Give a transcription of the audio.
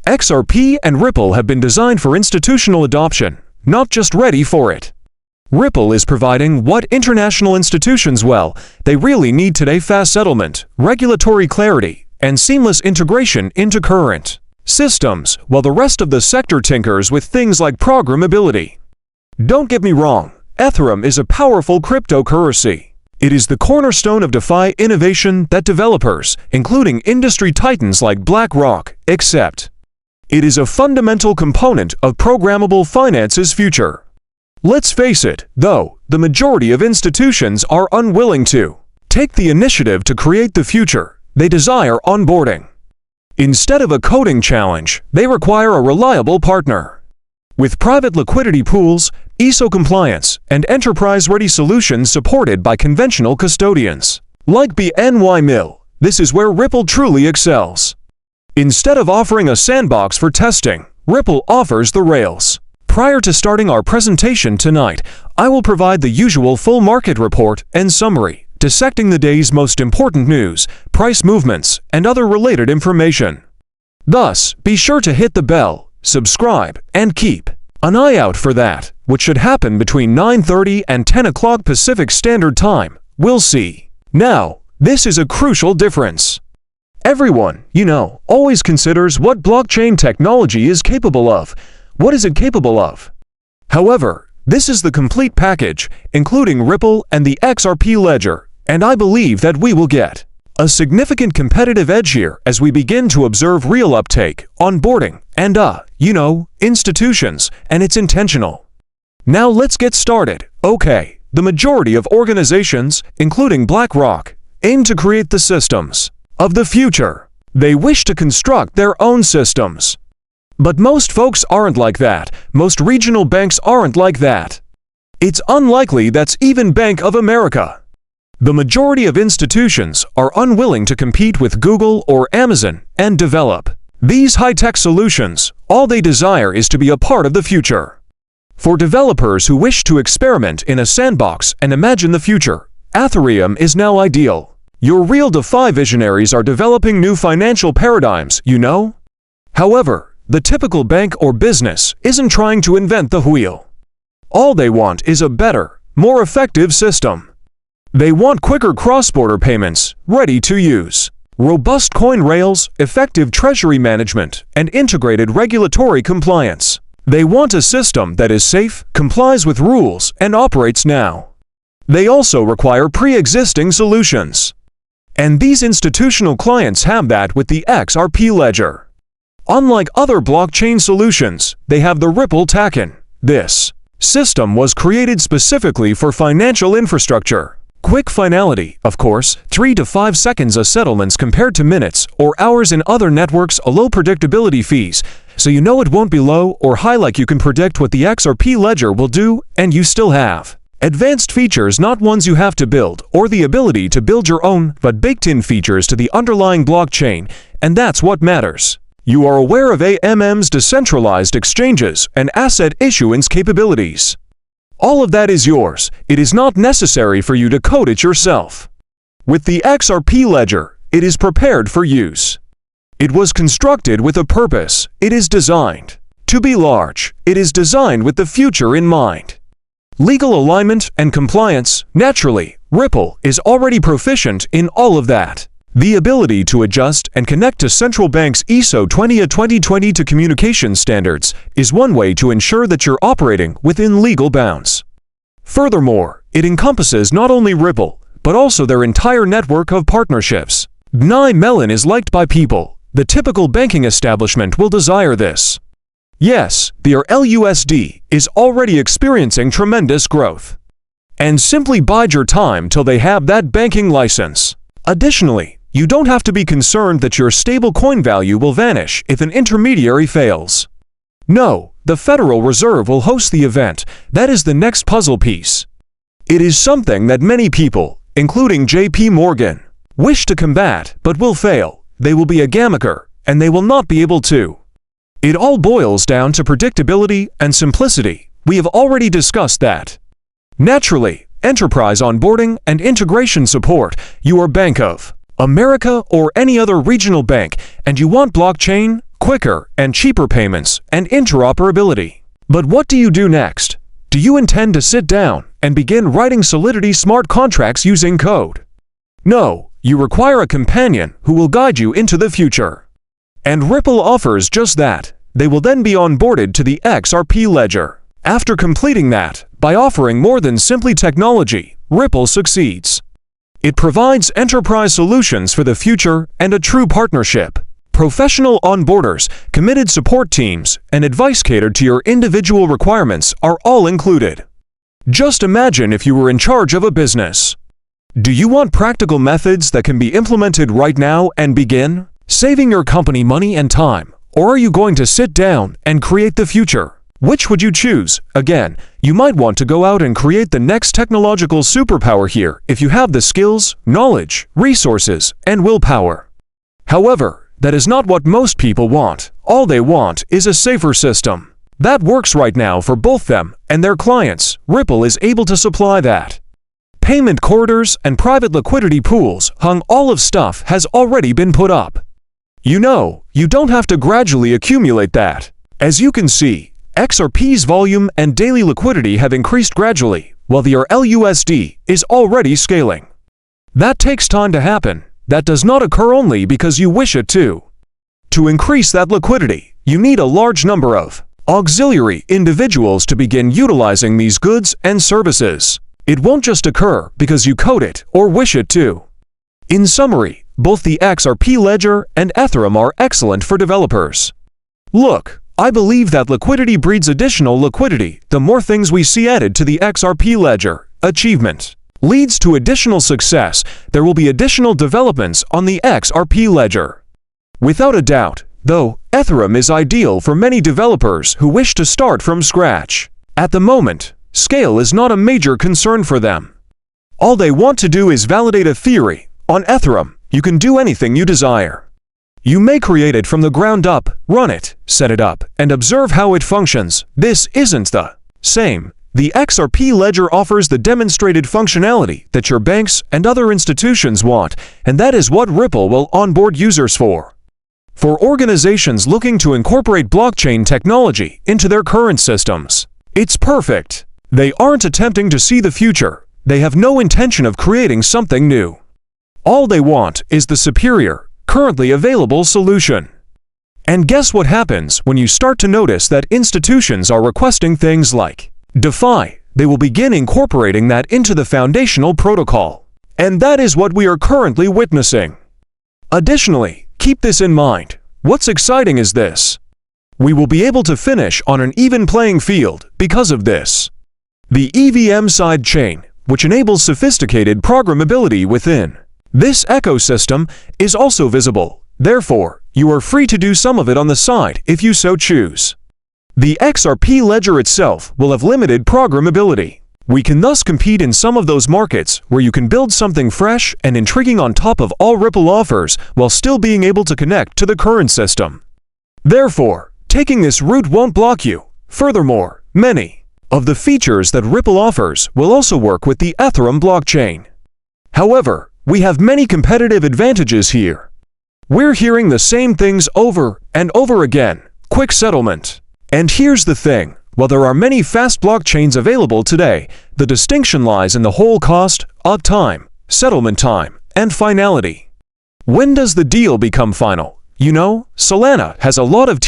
XRP and Ripple have been designed for institutional adoption, not just ready for it. Ripple is providing what international institutions, well, they really need today: fast settlement, regulatory clarity, and seamless integration into current systems, while the rest of the sector tinkers with things like programmability. Don't get me wrong, Ethereum is a powerful cryptocurrency. It is the cornerstone of DeFi innovation that developers, including industry titans like BlackRock, accept. It is a fundamental component of programmable finance's future. Let's face it, though, the majority of institutions are unwilling to take the initiative to create the future they desire onboarding. Instead of a coding challenge, they require a reliable partner. With private liquidity pools, ISO compliance, and enterprise-ready solutions supported by conventional custodians like BNY-MIL, this is where Ripple truly excels. Instead of offering a sandbox for testing, Ripple offers the rails. Prior to starting our presentation tonight, I will provide the usual full market report and summary, dissecting the day's most important news, price movements, and other related information. Thus, be sure to hit the bell, subscribe, and keep an eye out for that, which should happen between 9:30 and 10 o'clock Pacific Standard Time. We'll see. Now, this is a crucial difference. Everyone, always considers what blockchain technology is capable of. What is it capable of? However, this is the complete package, including Ripple and the XRP ledger, and I believe that we will get a significant competitive edge here as we begin to observe real uptake, onboarding, and institutions, and it's intentional. Now let's get started. Okay, the majority of organizations, including BlackRock, aim to create the systems of the future. They wish to construct their own systems. But most folks aren't like that. Most regional banks aren't like that. It's unlikely that's even Bank of America. The majority of institutions are unwilling to compete with Google or Amazon and develop these high-tech solutions. All they desire is to be a part of the future. For developers who wish to experiment in a sandbox and imagine the future, Ethereum is now ideal. Your real DeFi visionaries are developing new financial paradigms, However, the typical bank or business isn't trying to invent the wheel. All they want is a better, more effective system. They want quicker cross-border payments, ready to use, robust coin rails, effective treasury management, and integrated regulatory compliance. They want a system that is safe, complies with rules, and operates now. They also require pre-existing solutions. And these institutional clients have that with the XRP ledger. Unlike other blockchain solutions, they have the Ripple token. This system was created specifically for financial infrastructure. Quick finality, of course, 3 to 5 seconds of settlements compared to minutes or hours in other networks, a low predictability fees, so it won't be low or high like you can predict what the XRP ledger will do, and you still have advanced features, not ones you have to build, or the ability to build your own, but baked-in features to the underlying blockchain, and that's what matters. You are aware of AMM's decentralized exchanges and asset issuance capabilities. All of that is yours. It is not necessary for you to code it yourself. With the XRP ledger, it is prepared for use. It was constructed with a purpose. It is designed to be large. It is designed with the future in mind. Legal alignment and compliance. Naturally, Ripple is already proficient in all of that. The ability to adjust and connect to central banks' ISO 2020 to communication standards is one way to ensure that you're operating within legal bounds. Furthermore, it encompasses not only Ripple, but also their entire network of partnerships. BNY-Mellon is liked by people. The typical banking establishment will desire this. Yes, their LUSD is already experiencing tremendous growth. And simply bide your time till they have that banking license. Additionally, you don't have to be concerned that your stablecoin value will vanish if an intermediary fails. No, the Federal Reserve will host the event. That is the next puzzle piece. It is something that many people, including JP Morgan, wish to combat but will fail. They will be a gamaker, and they will not be able to. It all boils down to predictability and simplicity. We have already discussed that. Naturally, enterprise onboarding and integration support. You are Bank of America or any other regional bank, and you want blockchain, quicker and cheaper payments, and interoperability. But what do you do next? Do you intend to sit down and begin writing Solidity smart contracts using code? No, you require a companion who will guide you into the future. And Ripple offers just that. They will then be onboarded to the XRP ledger. After completing that, by offering more than simply technology, Ripple succeeds. It provides enterprise solutions for the future and a true partnership. Professional onboarders, committed support teams, and advice catered to your individual requirements are all included. Just imagine if you were in charge of a business. Do you want practical methods that can be implemented right now and begin saving your company money and time? Or are you going to sit down and create the future? Which would you choose? Again, you might want to go out and create the next technological superpower here if you have the skills, knowledge, resources, and willpower. However, that is not what most people want. All they want is a safer system. That works right now for both them and their clients. Ripple is able to supply that. Payment corridors and private liquidity pools hung all of stuff has already been put up. You know, you don't have to gradually accumulate that. As you can see, XRP's volume and daily liquidity have increased gradually, while the RLUSD is already scaling. That takes time to happen. That does not occur only because you wish it to. To increase that liquidity, you need a large number of auxiliary individuals to begin utilizing these goods and services. It won't just occur because you code it or wish it to. In summary, both the XRP ledger and Ethereum are excellent for developers. Look, I believe that liquidity breeds additional liquidity. The more things we see added to the XRP ledger, achievement leads to additional success. There will be additional developments on the XRP ledger. Without a doubt, though, Ethereum is ideal for many developers who wish to start from scratch. At the moment, scale is not a major concern for them. All they want to do is validate a theory. On Ethereum, you can do anything you desire. You may create it from the ground up, run it, set it up, and observe how it functions. This isn't the same. The XRP ledger offers the demonstrated functionality that your banks and other institutions want, and that is what Ripple will onboard users for. For organizations looking to incorporate blockchain technology into their current systems, it's perfect. They aren't attempting to see the future. They have no intention of creating something new. All they want is the superior, currently available solution. And guess what happens when you start to notice that institutions are requesting things like DeFi? They will begin incorporating that into the foundational protocol. And that is what we are currently witnessing. Additionally, keep this in mind. What's exciting is this. We will be able to finish on an even playing field because of this. The EVM side chain, which enables sophisticated programmability within this ecosystem, is also visible. Therefore, you are free to do some of it on the side if you so choose. The XRP ledger itself will have limited programmability. We can thus compete in some of those markets where you can build something fresh and intriguing on top of all Ripple offers while still being able to connect to the current system. Therefore, taking this route won't block you. Furthermore, many of the features that Ripple offers will also work with the Ethereum blockchain. However, we have many competitive advantages here. We're hearing the same things over and over again. Quick settlement. And here's the thing. While there are many fast blockchains available today, the distinction lies in the whole cost, uptime, settlement time, and finality. When does the deal become final? You know, Solana has a lot of